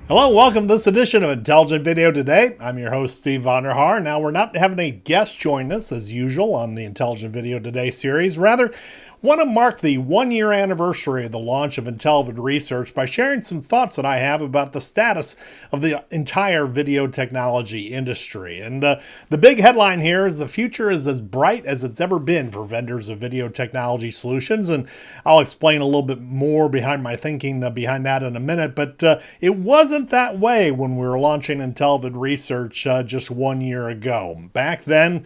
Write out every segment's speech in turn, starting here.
Hello, welcome to this edition of Intelligent Video Today. I'm your host, Steve Vonder Haar. Now, we're not having a guest join us as usual on the Intelligent Video Today series. Rather, want to mark the one-year anniversary of the launch of IntelliVid Research by sharing some thoughts that I have about the status of the entire video technology industry. And the big headline here is the future is as bright as it's ever been for vendors of video technology solutions. And I'll explain a little bit more behind my thinking behind that in a minute. But it wasn't that way when we were launching IntelliVid Research just 1 year ago. Back then,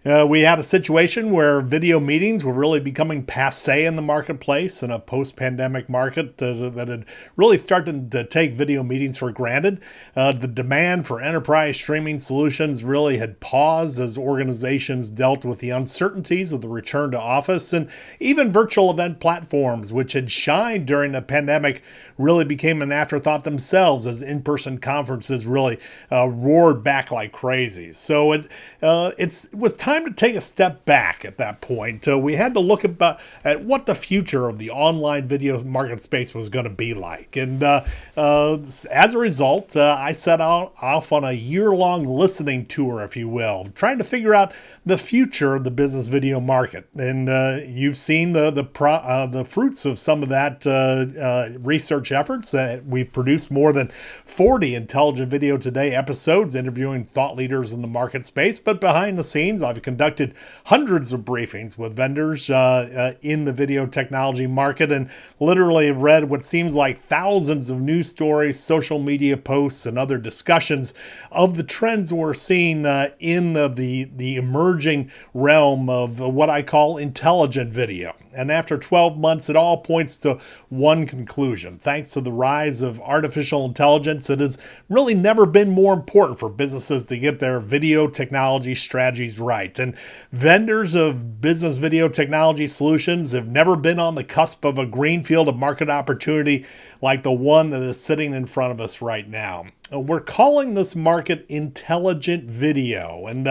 we had a situation where video meetings were really becoming passé in the marketplace in a post-pandemic market that had really started to take video meetings for granted. The demand for enterprise streaming solutions really had paused as organizations dealt with the uncertainties of the return to office, and even virtual event platforms, which had shined during the pandemic, really became an afterthought themselves as in-person conferences really roared back like crazy. So it was time to take a step back at that point. We had to look at what the future of the online video market space was going to be like. And as a result, I set off on a year-long listening tour, if you will, trying to figure out the future of the business video market. And you've seen the fruits of some of that research efforts. We've produced more than 40 Intelligent Video Today episodes interviewing thought leaders in the market space. But behind the scenes, I've conducted hundreds of briefings with vendors in the video technology market and literally have read what seems like thousands of news stories, social media posts, and other discussions of the trends we're seeing in the emerging realm of what I call intelligent video. And after 12 months, it all points to one conclusion. Thanks to the rise of artificial intelligence, it has really never been more important for businesses to get their video technology strategies right. And vendors of business video technology solutions have never been on the cusp of a greenfield of market opportunity like the one that is sitting in front of us right now. We're calling this market intelligent video. And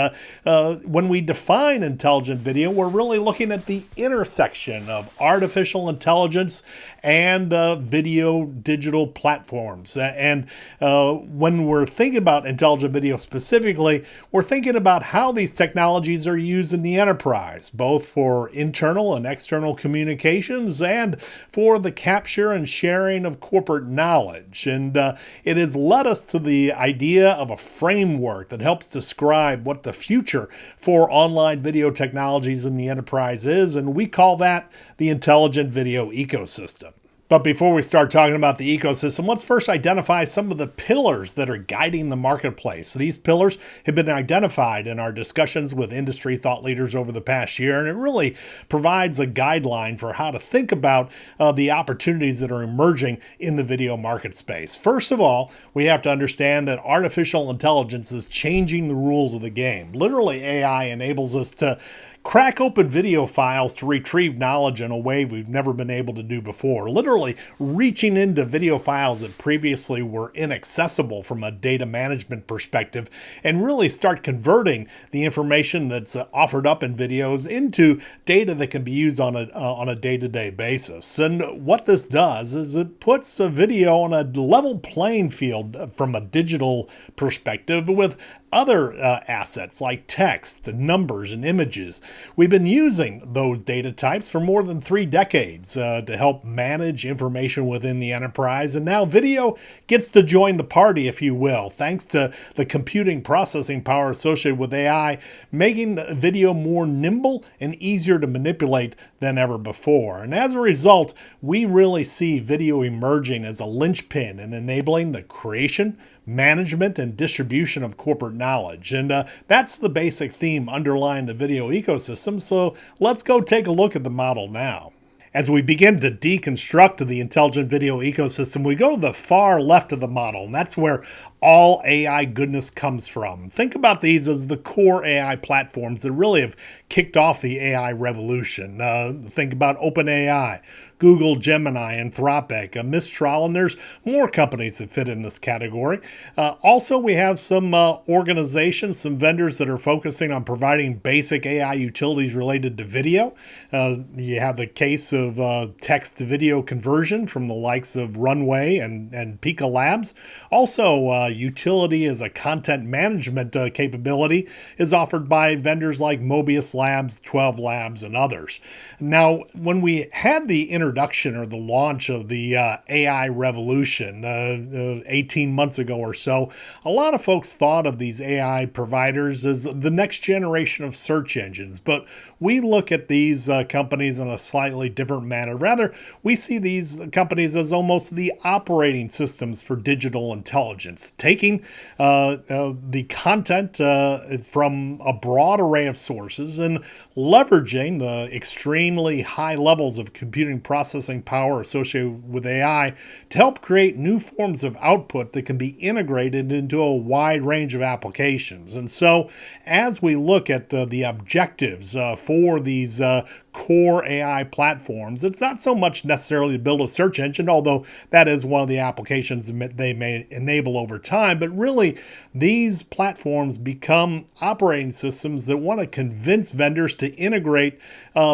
when we define intelligent video, we're really looking at the intersection of artificial intelligence and video digital platforms. And when we're thinking about intelligent video specifically, we're thinking about how these technologies are used in the enterprise, both for internal and external communications and for the capture and sharing of corporate knowledge. And it has led us to the idea of a framework that helps describe what the future for online video technologies in the enterprise is, and we call that the intelligent video ecosystem. But before we start talking about the ecosystem, let's first identify some of the pillars that are guiding the marketplace. These pillars have been identified in our discussions with industry thought leaders over the past year, and it really provides a guideline for how to think about the opportunities that are emerging in the video market space. First of all, we have to understand that artificial intelligence is changing the rules of the game. Literally, AI enables us to crack open video files to retrieve knowledge in a way we've never been able to do before, literally reaching into video files that previously were inaccessible from a data management perspective and really start converting the information that's offered up in videos into data that can be used on a day-to-day basis. And what this does is it puts a video on a level playing field from a digital perspective with other assets like text, numbers, and images. We've been using those data types for more than 3 decades to help manage information within the enterprise, and now video gets to join the party, if you will, thanks to the computing processing power associated with AI, making video more nimble and easier to manipulate than ever before. And as a result, we really see video emerging as a linchpin in enabling the creation, management, and distribution of corporate knowledge. And that's the basic theme underlying the video ecosystem. So let's go take a look at the model now. As we begin to deconstruct the intelligent video ecosystem, we go to the far left of the model, and that's where all AI goodness comes from. Think about these as the core AI platforms that really have kicked off the AI revolution. Think about OpenAI, Google, Gemini, Anthropic, Mistral, and there's more companies that fit in this category. Also, we have some organizations, some vendors that are focusing on providing basic AI utilities related to video. You have the case of text-to-video conversion from the likes of Runway and Pika Labs. Also, utility as a content management capability is offered by vendors like Mobius Labs, 12 Labs, and others. Now, when we had the introduction or the launch of the AI revolution 18 months ago or so, a lot of folks thought of these AI providers as the next generation of search engines, but we look at these companies in a slightly different manner. Rather, we see these companies as almost the operating systems for digital intelligence, taking the content from a broad array of sources and leveraging the extremely high levels of computing processing power associated with AI to help create new forms of output that can be integrated into a wide range of applications. And so as we look at the objectives for these core AI platforms, it's not so much necessarily to build a search engine, although that is one of the applications they may enable over time, but really these platforms become operating systems that want to convince vendors to integrate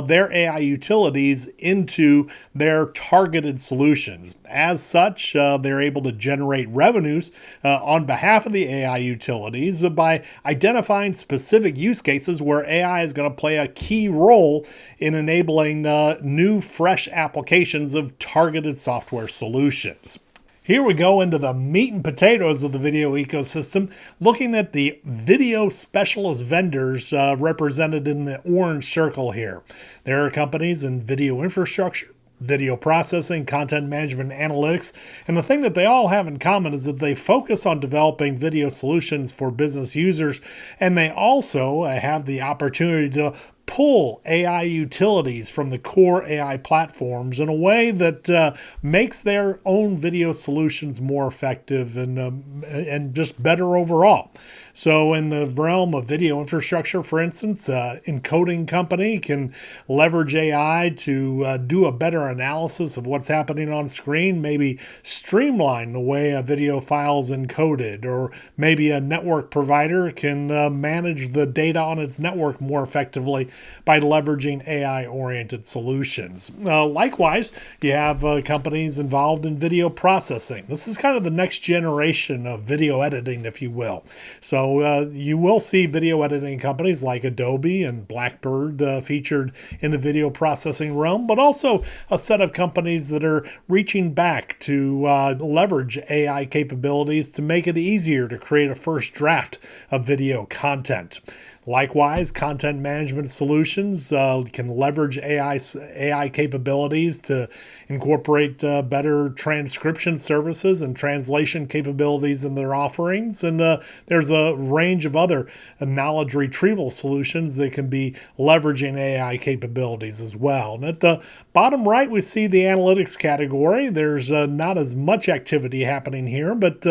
their AI utilities into their targeted solutions. As such, they're able to generate revenues on behalf of the AI utilities by identifying specific use cases where AI is going to play a key role in enabling new, fresh applications of targeted software solutions. Here we go into the meat and potatoes of the video ecosystem, looking at the video specialist vendors represented in the orange circle here. There are companies in video infrastructure, video processing, content management, and analytics. And the thing that they all have in common is that they focus on developing video solutions for business users, and they also have the opportunity to pull AI utilities from the core AI platforms in a way that makes their own video solutions more effective and just better overall. So in the realm of video infrastructure, for instance, encoding company can leverage AI to do a better analysis of what's happening on screen, maybe streamline the way a video file is encoded, or maybe a network provider can manage the data on its network more effectively by leveraging AI-oriented solutions. Likewise, you have companies involved in video processing. This is kind of the next generation of video editing, if you will. So you will see video editing companies like Adobe and Blackbird featured in the video processing realm, but also a set of companies that are reaching back to leverage AI capabilities to make it easier to create a first draft of video content. Likewise, content management solutions can leverage AI capabilities to incorporate better transcription services and translation capabilities in their offerings. And there's a range of other knowledge retrieval solutions that can be leveraging AI capabilities as well. And at the bottom right, we see the analytics category. There's not as much activity happening here, but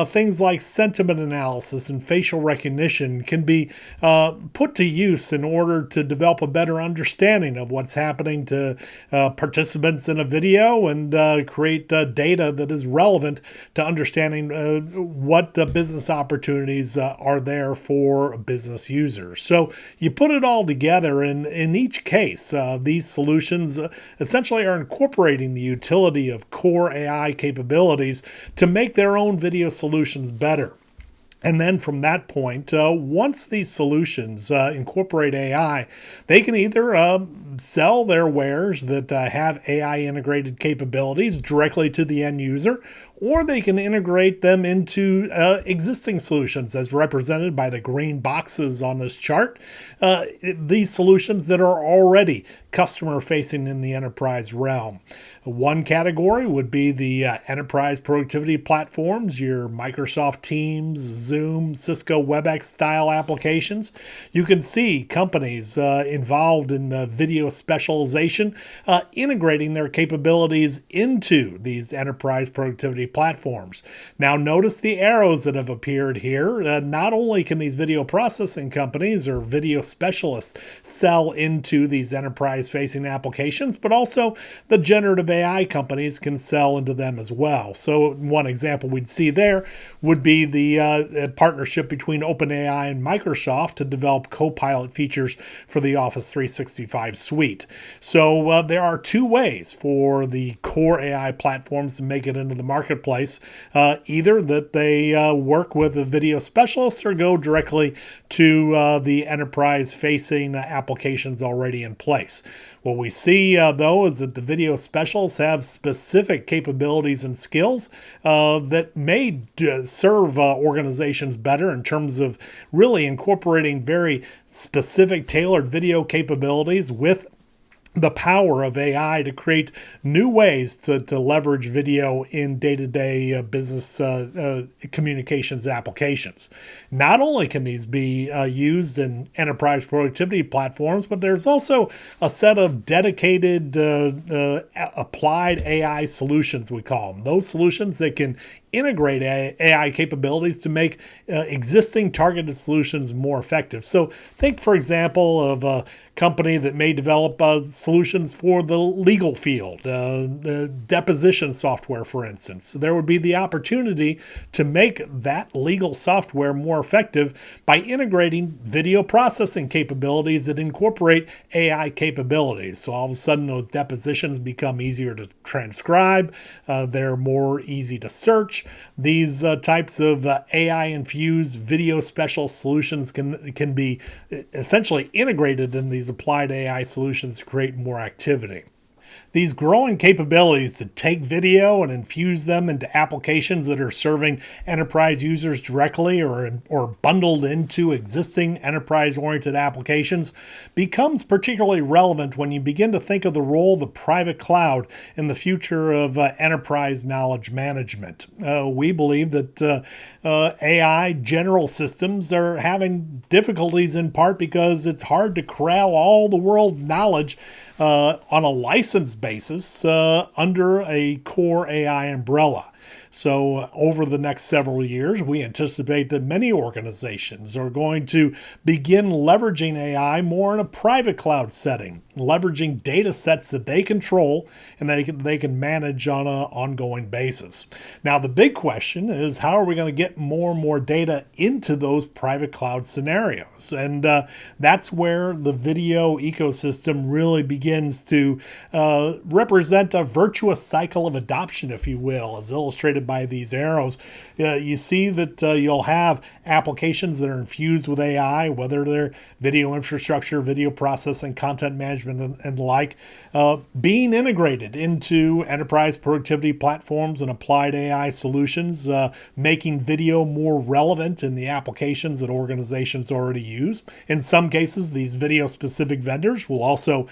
things like sentiment analysis and facial recognition can be put to use in order to develop a better understanding of what's happening to participants in a video and create data that is relevant to understanding what business opportunities are there for business users. So you put it all together, and in each case, these solutions essentially are incorporating the utility of core AI capabilities to make their own video solutions better. And then from that point, once these solutions incorporate AI, they can either sell their wares that have AI integrated capabilities directly to the end user, or they can integrate them into existing solutions as represented by the green boxes on this chart. These solutions that are already customer facing in the enterprise realm. One category would be the enterprise productivity platforms, your Microsoft Teams, Zoom, Cisco WebEx style applications. You can see companies involved in video specialization integrating their capabilities into these enterprise productivity productivity platforms. Now notice the arrows that have appeared here. Not only can these video processing companies or video specialists sell into these enterprise-facing applications, but also the generative AI companies can sell into them as well. So one example we'd see there would be the partnership between OpenAI and Microsoft to develop Copilot features for the Office 365 suite. So there are two ways for the core AI platforms to make it into the marketplace. Either that they work with the video specialists or go directly to the enterprise-facing applications already in place. What we see, though, is that the video specialists have specific capabilities and skills that may serve organizations better in terms of really incorporating very specific tailored video capabilities with the power of AI to create new ways to leverage video in day-to-day business communications applications. Not only can these be used in enterprise productivity platforms, but there's also a set of dedicated applied AI solutions, we call them. Those solutions that can integrate AI capabilities to make existing targeted solutions more effective. So think, for example, of a company that may develop solutions for the legal field, the deposition software, for instance. So there would be the opportunity to make that legal software more effective by integrating video processing capabilities that incorporate AI capabilities. So all of a sudden those depositions become easier to transcribe, they're more easy to search. These types of AI-infused video special solutions can be essentially integrated in these applied AI solutions to create more activity. These growing capabilities to take video and infuse them into applications that are serving enterprise users directly or bundled into existing enterprise-oriented applications becomes particularly relevant when you begin to think of the role of the private cloud in the future of enterprise knowledge management. We believe that AI general systems are having difficulties in part because it's hard to corral all the world's knowledge on a license basis under a core AI umbrella. So over the next several years, we anticipate that many organizations are going to begin leveraging AI more in a private cloud setting, leveraging data sets that they control and they can manage on an ongoing basis. Now, the big question is, how are we going to get more and more data into those private cloud scenarios? And that's where the video ecosystem really begins to represent a virtuous cycle of adoption, if you will, as illustrated by these arrows. You see that you'll have applications that are infused with AI, whether they're video infrastructure, video processing, content management, and the like, being integrated into enterprise productivity platforms and applied AI solutions, making video more relevant in the applications that organizations already use. In some cases, these video-specific vendors will also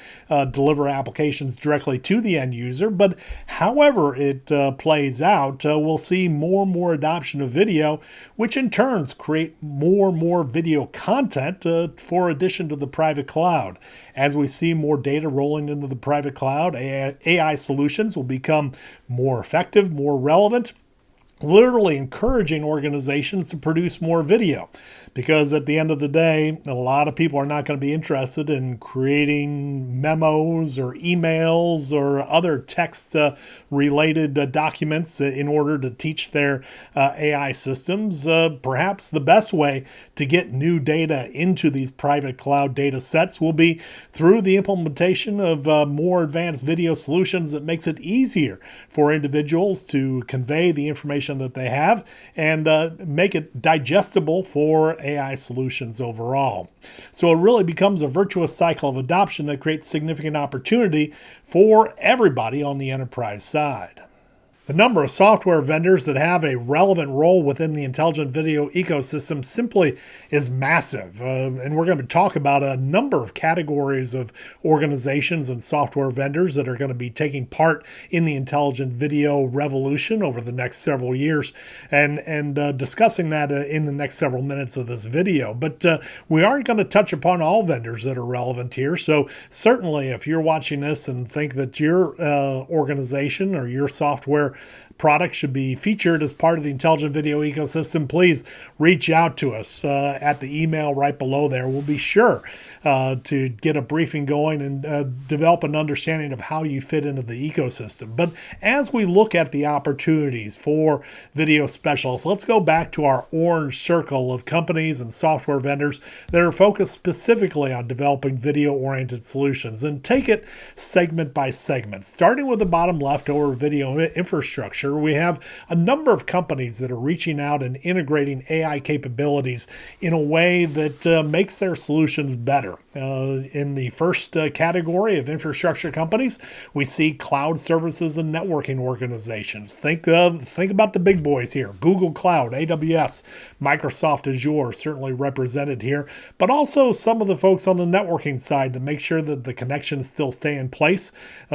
deliver applications directly to the end user, but however it plays out, we'll see more and more adoption of video, which in turns create more and more video content for addition to the private cloud. As we see more data rolling into the private cloud, AI solutions will become more effective, more relevant, literally encouraging organizations to produce more video. Because at the end of the day, a lot of people are not going to be interested in creating memos or emails or other text-related documents in order to teach their AI systems. Perhaps the best way to get new data into these private cloud data sets will be through the implementation of more advanced video solutions that makes it easier for individuals to convey the information that they have and make it digestible for AI solutions overall. So it really becomes a virtuous cycle of adoption that creates significant opportunity for everybody on the enterprise side. The number of software vendors that have a relevant role within the intelligent video ecosystem simply is massive. And we're going to talk about a number of categories of organizations and software vendors that are going to be taking part in the intelligent video revolution over the next several years and discussing that in the next several minutes of this video. But we aren't going to touch upon all vendors that are relevant here. So certainly if you're watching this and think that your organization or your software their products should be featured as part of the intelligent video ecosystem, please reach out to us at the email right below there. We'll be sure to get a briefing going and develop an understanding of how you fit into the ecosystem. But as we look at the opportunities for video specialists, let's go back to our orange circle of companies and software vendors that are focused specifically on developing video-oriented solutions, and take it segment by segment. Starting with the bottom left over video infrastructure, we have a number of companies that are reaching out and integrating AI capabilities in a way that makes their solutions better. In the first category of infrastructure companies, we see cloud services and networking organizations. Think about the big boys here: Google Cloud, AWS, Microsoft Azure, certainly represented here, but also some of the folks on the networking side to make sure that the connections still stay in place.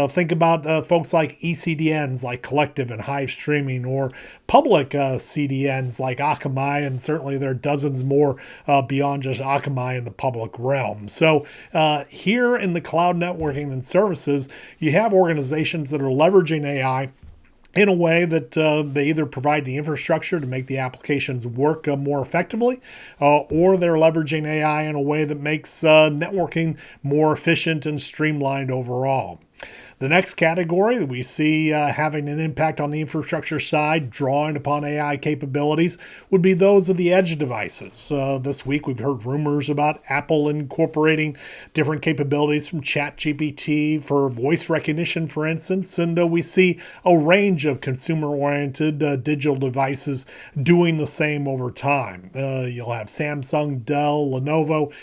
Think about folks like ECDNs like Collective and Hive Streaming, or public CDNs like Akamai, and certainly there are dozens more beyond just Akamai in the public realm. So here in the cloud networking and services, you have organizations that are leveraging AI in a way that they either provide the infrastructure to make the applications work more effectively, or they're leveraging AI in a way that makes networking more efficient and streamlined overall. The next category that we see having an impact on the infrastructure side, drawing upon AI capabilities, would be those of the edge devices. This week we've heard rumors about Apple incorporating different capabilities from ChatGPT for voice recognition, for instance, and we see a range of consumer-oriented digital devices doing the same over time. You'll have Samsung, Dell, Lenovo.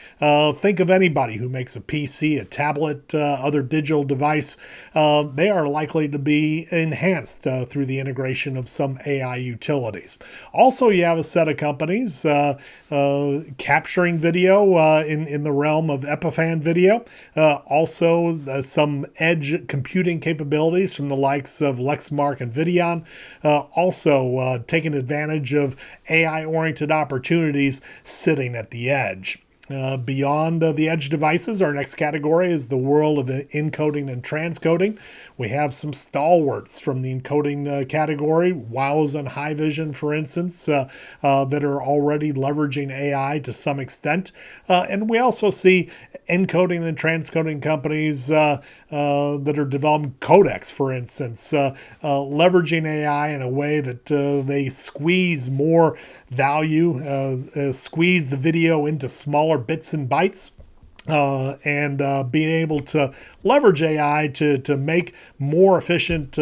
Think of anybody who makes a PC, a tablet, other digital device. They are likely to be enhanced through the integration of some AI utilities. Also, you have a set of companies capturing video in the realm of Epiphan video. Also, some edge computing capabilities from the likes of Lexmark and Videon. Also, taking advantage of AI-oriented opportunities sitting at the edge. Beyond the edge devices, our next category is the world of encoding and transcoding. We have some stalwarts from the encoding category, WOWs and Haivision, for instance, that are already leveraging AI to some extent. And we also see encoding and transcoding companies that are developing codecs, for instance, leveraging AI in a way that they squeeze more value, squeeze the video into smaller bits and bytes. And being able to leverage AI to make more efficient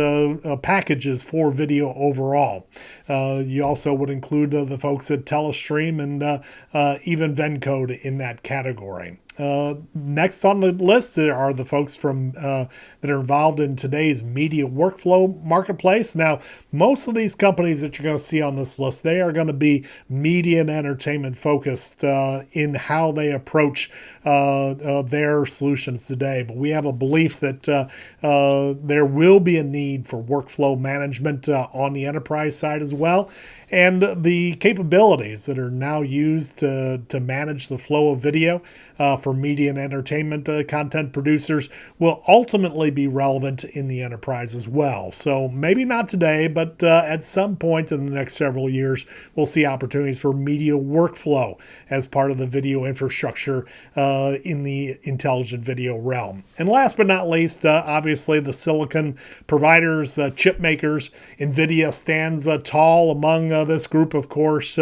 packages for video overall. You also would include the folks at Telestream and even Vencode in that category. Next on the list are the folks from that are involved in today's media workflow marketplace. Now, most of these companies that you're going to see on this list, they are going to be media and entertainment focused in how they approach their solutions today. But we have a belief that there will be a need for workflow management on the enterprise side as well. And the capabilities that are now used to manage the flow of video for media and entertainment content producers will ultimately be relevant in the enterprise as well. So maybe not today, but at some point in the next several years, we'll see opportunities for media workflow as part of the video infrastructure in the intelligent video realm. And last but not least, obviously the silicon providers, chip makers. NVIDIA stands tall among this group, of course,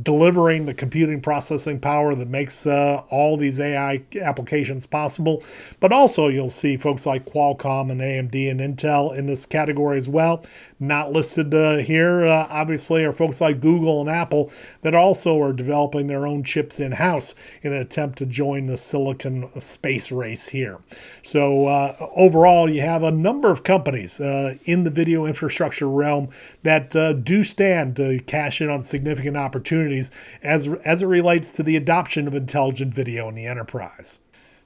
delivering the computing processing power that makes all these AI applications possible. But also you'll see folks like Qualcomm and AMD and Intel in this category as well. Not listed here, obviously, are folks like Google and Apple that also are developing their own chips in-house in an attempt to join the silicon space race here. So overall, you have a number of companies in the video infrastructure realm that do stand to cash in on significant opportunities as it relates to the adoption of intelligent video in the enterprise.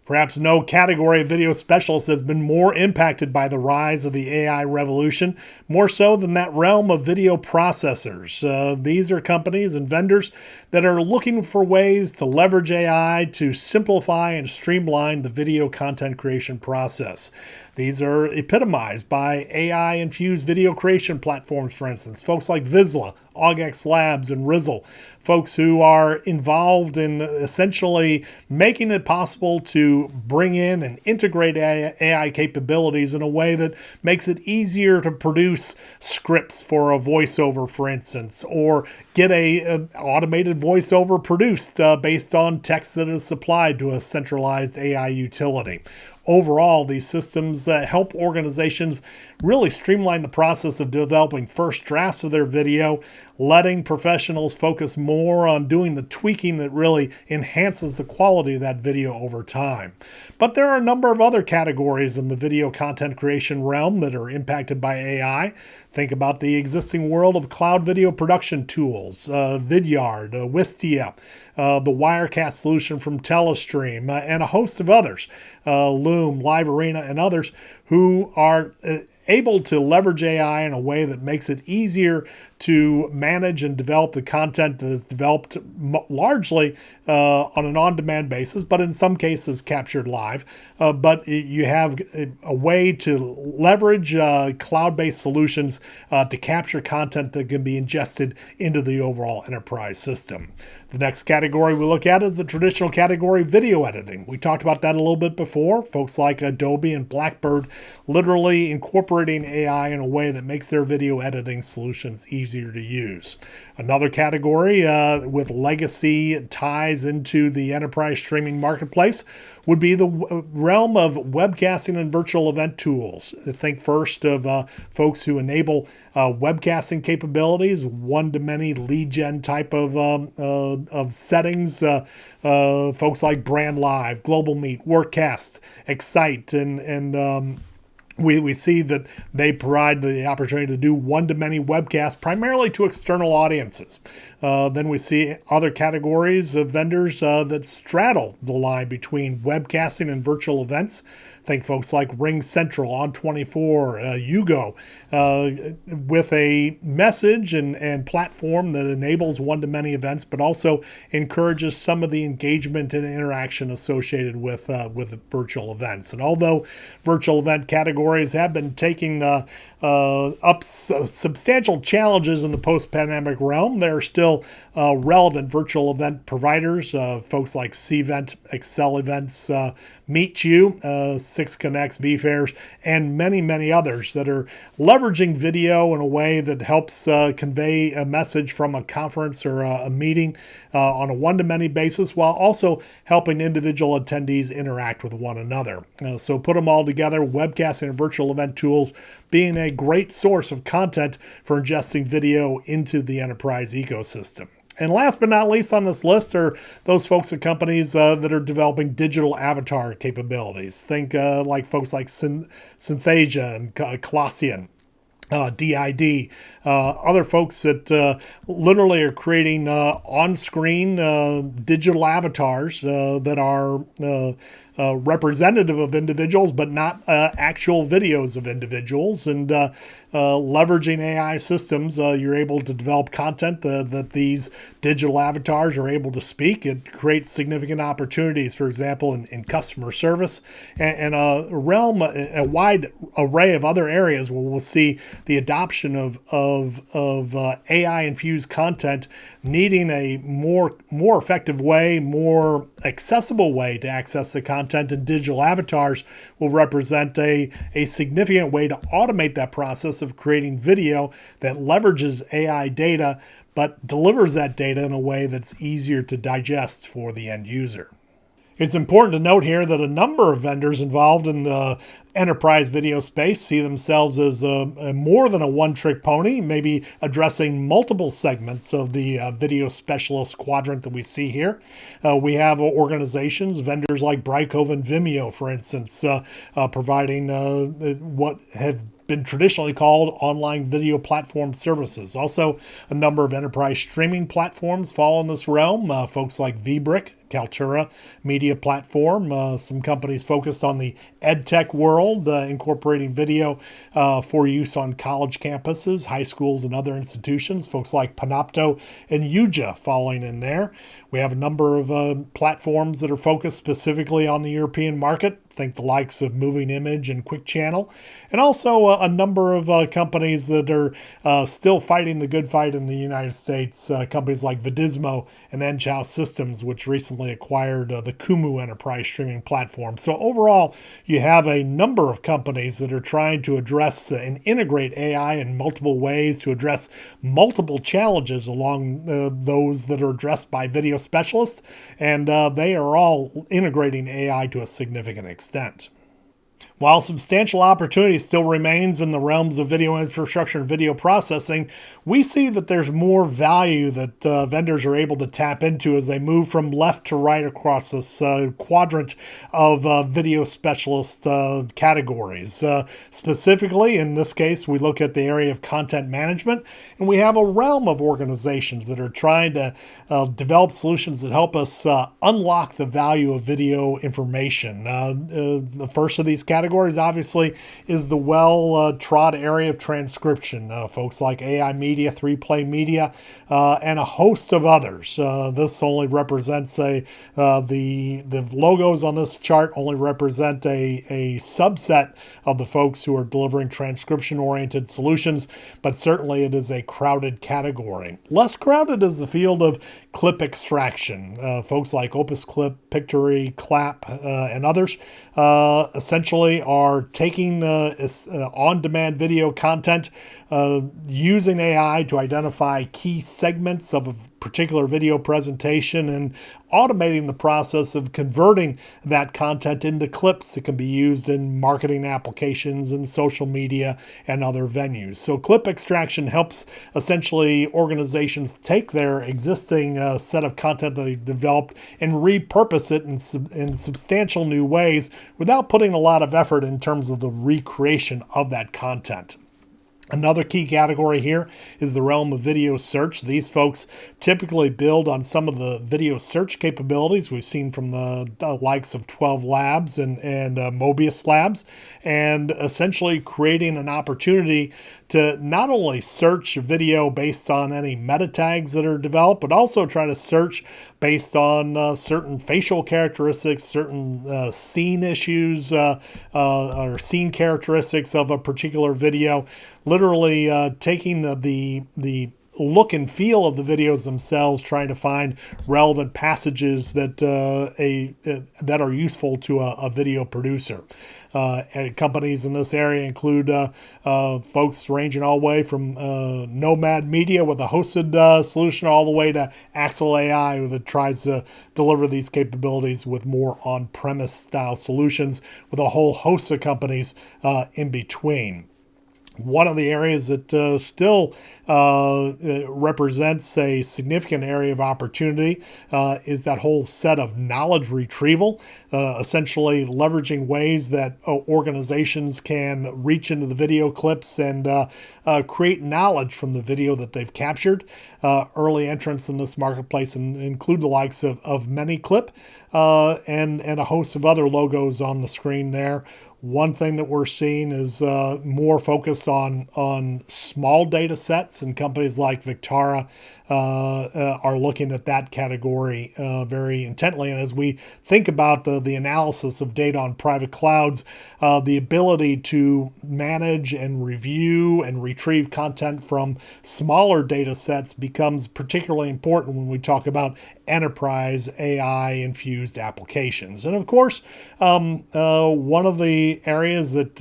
Perhaps no category of video specialist has been more impacted by the rise of the AI revolution, more so than that realm of video processors. These are companies and vendors that are looking for ways to leverage AI to simplify and streamline the video content creation process. These are epitomized by AI-infused video creation platforms, for instance. Folks like Vizsla, Augex Labs, and Rizzle. Folks who are involved in essentially making it possible to bring in and integrate AI capabilities in a way that makes it easier to produce scripts for a voiceover, for instance, or get an automated voiceover produced based on text that is supplied to a centralized AI utility. Overall, these systems help organizations really streamline the process of developing first drafts of their video, letting professionals focus more on doing the tweaking that really enhances the quality of that video over time. But there are a number of other categories in the video content creation realm that are impacted by AI. Think about the existing world of cloud video production tools, Vidyard, Wistia, the Wirecast solution from Telestream, and a host of others, Loom, Live Arena, and others who are able to leverage AI in a way that makes it easier to manage and develop the content that is developed largely on an on-demand basis, but in some cases captured live. But you have a way to leverage cloud-based solutions to capture content that can be ingested into the overall enterprise system. The next category we look at is the traditional category video editing. We talked about that a little bit before. Folks like Adobe and Blackbird literally incorporating AI in a way that makes their video editing solutions easier to use. Another category with legacy ties into the enterprise streaming marketplace would be the realm of webcasting and virtual event tools. Think first of folks who enable webcasting capabilities, one-to-many lead gen type of settings. Folks like Brand Live, Global Meet, Workcast, Excite, and we see that they provide the opportunity to do one-to-many webcasts primarily to external audiences. Then we see other categories of vendors that straddle the line between webcasting and virtual events. Think folks like Ring Central, On24, Yugo, with a message and platform that enables one-to-many events, but also encourages some of the engagement and interaction associated with virtual events. And although virtual event categories have been taking up substantial challenges in the post-pandemic realm, there are still relevant virtual event providers, folks like Cvent, Excel Events, Meet You, Six Connects, vFairs, and many, many others that are leveraging video in a way that helps convey a message from a conference or a meeting on a one-to-many basis, while also helping individual attendees interact with one another. So put them all together, webcasting and virtual event tools being a great source of content for ingesting video into the enterprise ecosystem. And last but not least on this list are those folks at companies that are developing digital avatar capabilities. Think like folks like Synthesia and Colossian. DID, other folks that literally are creating on-screen digital avatars that are representative of individuals, but not actual videos of individuals. And leveraging AI systems, you're able to develop content that these digital avatars are able to speak. It creates significant opportunities, for example, in customer service and a wide array of other areas where we'll see the adoption of AI-infused content needing a more effective way, more accessible way to access the content, and digital avatars will represent a significant way to automate that process of creating video that leverages AI data, but delivers that data in a way that's easier to digest for the end user. It's important to note here that a number of vendors involved in the enterprise video space see themselves as more than a one-trick pony, maybe addressing multiple segments of the video specialist quadrant that we see here. We have organizations, vendors like Brightcove and Vimeo, for instance, providing what have been traditionally called online video platform services. Also, a number of enterprise streaming platforms fall in this realm. Folks like vBrick, Kaltura Media Platform, some companies focused on the EdTech world, incorporating video for use on college campuses, high schools, and other institutions. Folks like Panopto and Yuja falling in there. We have a number of platforms that are focused specifically on the European market. think the likes of Moving Image and Quick Channel, and also a number of companies that are still fighting the good fight in the United States, companies like Vidismo and Enghouse Systems, which recently acquired the Kumu enterprise streaming platform. So overall, you have a number of companies that are trying to address and integrate AI in multiple ways to address multiple challenges along those that are addressed by video specialists, and they are all integrating AI to a significant extent. While substantial opportunity still remains in the realms of video infrastructure and video processing, we see that there's more value that vendors are able to tap into as they move from left to right across this quadrant of video specialist categories. Specifically, in this case, we look at the area of content management, and we have a realm of organizations that are trying to develop solutions that help us unlock the value of video information. The first of these categories obviously is the well-trod area of transcription. Folks like AI Media, 3Play Media, and a host of others. This only represents the logos on this chart only represent a subset of the folks who are delivering transcription-oriented solutions, but certainly it is a crowded category. Less crowded is the field of clip extraction. Folks like Opus Clip, Pictory, Clap, and others essentially are taking on-demand video content, using AI to identify key segments of a particular video presentation and automating the process of converting that content into clips that can be used in marketing applications and social media and other venues. So clip extraction helps essentially organizations take their existing set of content that they've developed and repurpose it in substantial new ways without putting a lot of effort in terms of the recreation of that content. Another key category here is the realm of video search. These folks typically build on some of the video search capabilities we've seen from the likes of 12 Labs and Mobius Labs, and essentially creating an opportunity to not only search video based on any meta tags that are developed, but also try to search based on certain facial characteristics, certain scene issues, or scene characteristics of a particular video. Literally taking the look and feel of the videos themselves, trying to find relevant passages that that are useful to a video producer. And companies in this area include folks ranging all the way from Nomad Media with a hosted solution all the way to Axle AI that tries to deliver these capabilities with more on-premise style solutions with a whole host of companies in between. One of the areas that still represents a significant area of opportunity is that whole set of knowledge retrieval, essentially leveraging ways that organizations can reach into the video clips and create knowledge from the video that they've captured. Early entrants in this marketplace include the likes of ManyClip and a host of other logos on the screen there. One thing that we're seeing is more focus on small data sets, and companies like Victara are looking at that category very intently. And as we think about the analysis of data on private clouds, the ability to manage and review and retrieve content from smaller data sets becomes particularly important when we talk about enterprise AI-infused applications. And of course, one of the areas that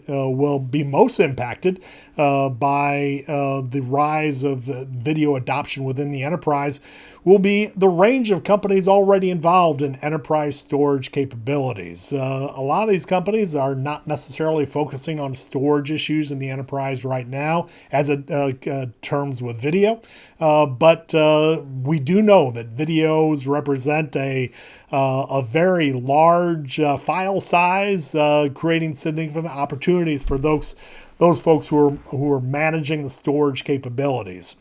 will be most impacted by the rise of video adoption within the enterprise will be the range of companies already involved in enterprise storage capabilities. A lot of these companies are not necessarily focusing on storage issues in the enterprise right now as it terms with video, but we do know that videos represent a very large file size, creating significant opportunities for those folks who are managing the storage capabilities.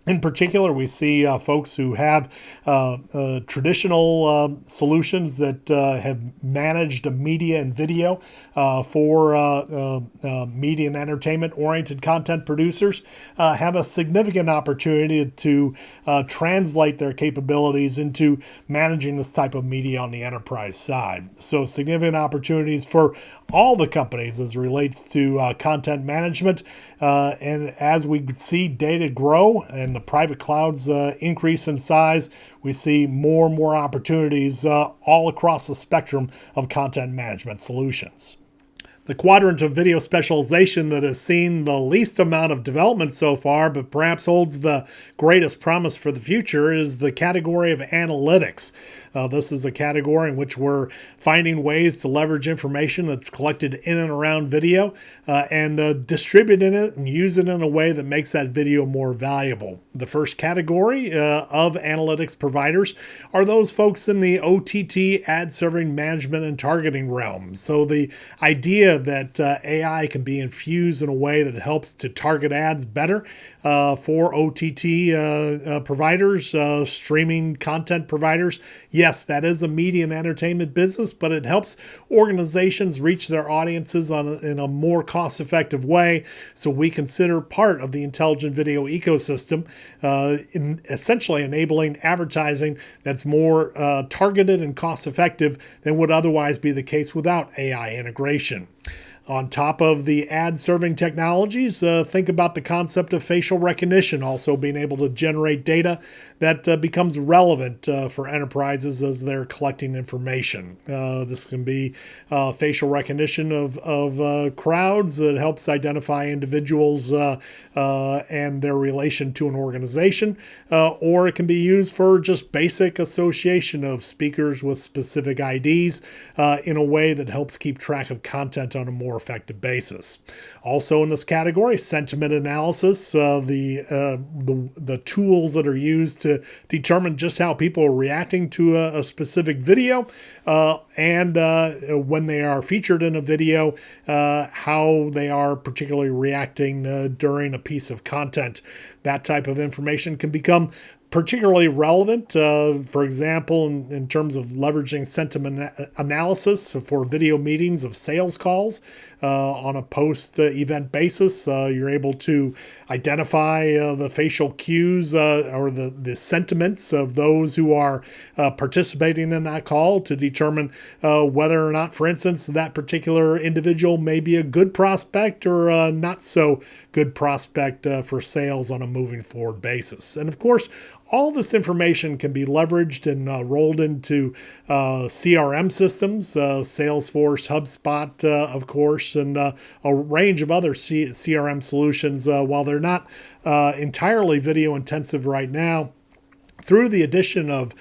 In particular, we see folks who have traditional solutions that have managed media and video for media and entertainment-oriented content producers have a significant opportunity to translate their capabilities into managing this type of media on the enterprise side. So significant opportunities for all the companies as it relates to content management. And as we see data grow and the private clouds increase in size, we see more and more opportunities all across the spectrum of content management solutions. The quadrant of video specialization that has seen the least amount of development so far, but perhaps holds the greatest promise for the future, is the category of analytics. This is a category in which we're finding ways to leverage information that's collected in and around video and distributing it and use it in a way that makes that video more valuable. The first category of analytics providers are those folks in the OTT ad serving management and targeting realm. So the idea that AI can be infused in a way that helps to target ads better for OTT providers, streaming content providers. Yes, that is a media and entertainment business, but it helps organizations reach their audiences in a more cost-effective way. So we consider part of the intelligent video ecosystem in essentially enabling advertising that's more targeted and cost-effective than would otherwise be the case without AI integration. On top of the ad serving technologies, think about the concept of facial recognition also being able to generate data that becomes relevant for enterprises as they're collecting information. This can be facial recognition of crowds that helps identify individuals and their relation to an organization, or it can be used for just basic association of speakers with specific IDs in a way that helps keep track of content on a more effective basis. Also in this category, sentiment analysis, the tools that are used to determine just how people are reacting to a specific video and when they are featured in a video, how they are particularly reacting during a piece of content. That type of information can become particularly relevant, for example, in terms of leveraging sentiment analysis for video meetings of sales calls on a post-event basis. You're able to identify the facial cues or the sentiments of those who are participating in that call to determine whether or not, for instance, that particular individual may be a good prospect or a not so good prospect for sales on a moving forward basis. And of course, all this information can be leveraged and rolled into CRM systems, Salesforce, HubSpot, of course, and a range of other CRM solutions. While they're not entirely video intensive right now, through the addition of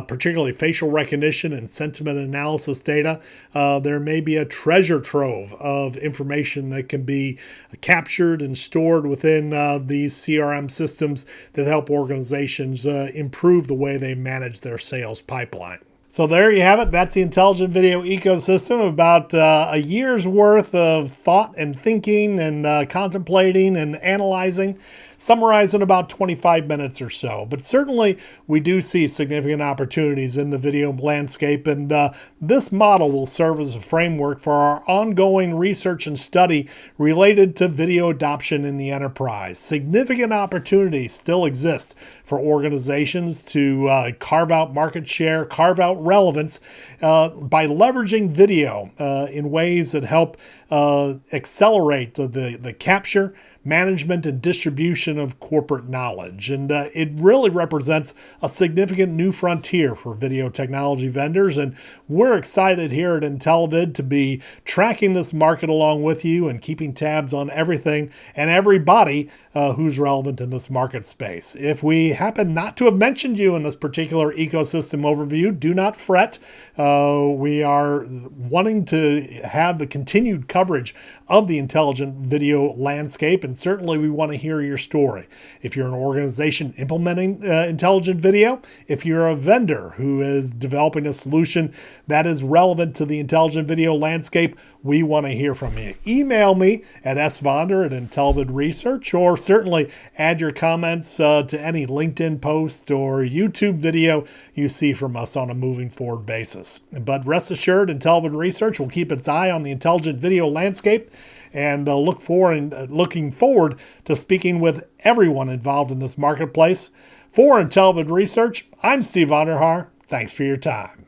particularly facial recognition and sentiment analysis data, there may be a treasure trove of information that can be captured and stored within these CRM systems that help organizations improve the way they manage their sales pipeline. So there you have it. That's the intelligent video ecosystem, about a year's worth of thought and thinking and contemplating and analyzing, summarized in about 25 minutes or so. But certainly we do see significant opportunities in the video landscape, and this model will serve as a framework for our ongoing research and study related to video adoption in the enterprise. Significant opportunities still exist for organizations to carve out market share, carve out relevance by leveraging video in ways that help accelerate the capture, management, and distribution of corporate knowledge. And it really represents a significant new frontier for video technology vendors. And we're excited here at IntelliVid to be tracking this market along with you and keeping tabs on everything and everybody who's relevant in this market space. If we happen not to have mentioned you in this particular ecosystem overview, do not fret. We are wanting to have the continued coverage of the intelligent video landscape, and certainly we want to hear your story. If you're an organization implementing intelligent video, if you're a vendor who is developing a solution that is relevant to the intelligent video landscape, we want to hear from you. Email me at svonder@IntelliVid Research, or certainly add your comments to any LinkedIn post or YouTube video you see from us on a moving forward basis. But rest assured, IntelliVid Research will keep its eye on the intelligent video landscape and looking forward to speaking with everyone involved in this marketplace. For IntelliVid Research, I'm Steve Vonder Haar. Thanks for your time.